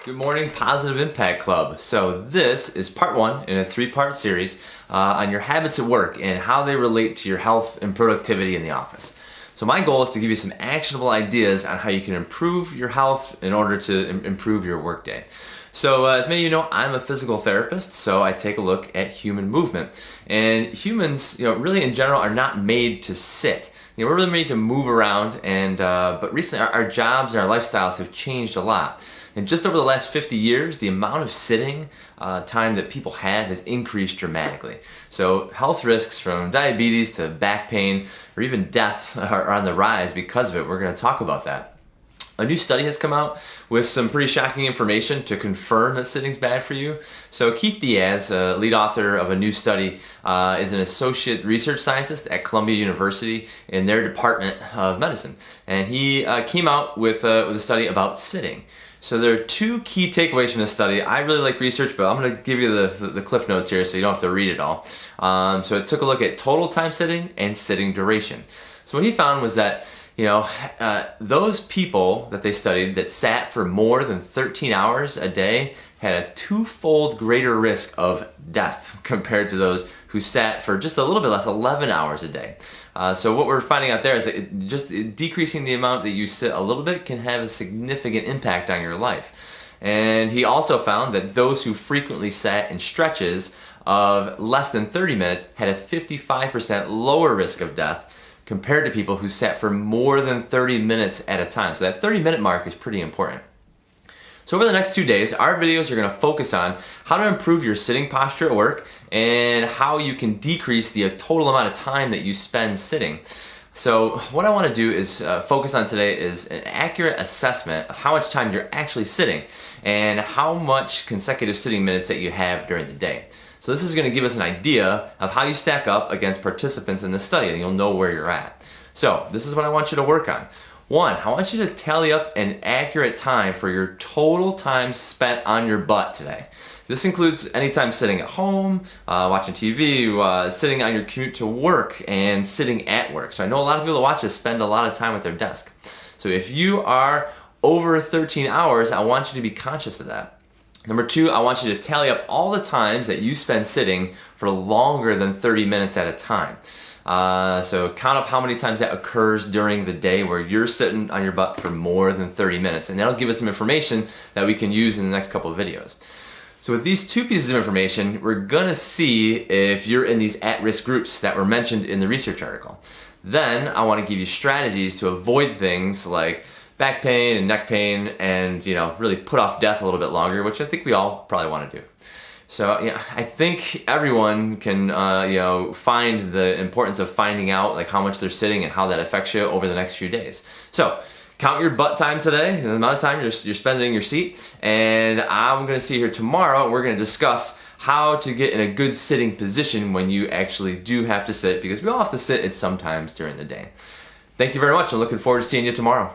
Good morning, Positive Impact Club. So this is part one in a three-part series on your habits at work and how they relate to your health and productivity in the office. So my goal is to give you some actionable ideas on how you can improve your health in order to improve your workday. So as many of you know, I'm a physical therapist, so I take a look at human movement. And humans, really in general are not made to sit. We're really made to move around, but recently our jobs and our lifestyles have changed a lot. And just over the last 50 years, the amount of sitting time that people have has increased dramatically. So health risks from diabetes to back pain or even death are on the rise because of it. We're going to talk about that. A new study has come out with some pretty shocking information to confirm that sitting's bad for you. So Keith Diaz, lead author of a new study, is an associate research scientist at Columbia University in their Department of Medicine. And he came out with a study about sitting. So there are two key takeaways from this study. I really like research, but I'm going to give you the cliff notes here so you don't have to read it all. So it took a look at total time sitting and sitting duration. So what he found was that those people that they studied that sat for more than 13 hours a day had a twofold greater risk of death compared to those who sat for just a little bit less, 11 hours a day. So what we're finding out there is that just decreasing the amount that you sit a little bit can have a significant impact on your life. And he also found that those who frequently sat in stretches of less than 30 minutes had a 55% lower risk of death compared to people who sat for more than 30 minutes at a time. So that 30-minute mark is pretty important. So over the next 2 days, our videos are going to focus on how to improve your sitting posture at work and how you can decrease the total amount of time that you spend sitting. So what I want to do is focus on today is an accurate assessment of how much time you're actually sitting and how much consecutive sitting minutes that you have during the day. So this is going to give us an idea of how you stack up against participants in the study, and you'll know where you're at. So this is what I want you to work on. One, I want you to tally up an accurate time for your total time spent on your butt today. This includes any time sitting at home, watching TV, sitting on your commute to work, and sitting at work. So I know a lot of people that watch this spend a lot of time at their desk. So if you are over 13 hours, I want you to be conscious of that. Number two, I want you to tally up all the times that you spend sitting for longer than 30 minutes at a time. So count up how many times that occurs during the day where you're sitting on your butt for more than 30 minutes. And that'll give us some information that we can use in the next couple of videos. So with these two pieces of information, we're gonna see if you're in these at-risk groups that were mentioned in the research article. Then I wanna give you strategies to avoid things like back pain and neck pain and really put off death a little bit longer, which I think we all probably want to do. So I think everyone can find the importance of finding out like how much they're sitting and how that affects you over the next few days. So count your butt time today, the amount of time you're spending in your seat, and I'm going to see you here tomorrow and we're going to discuss how to get in a good sitting position when you actually do have to sit, because we all have to sit at some times during the day. Thank you very much. I'm looking forward to seeing you tomorrow.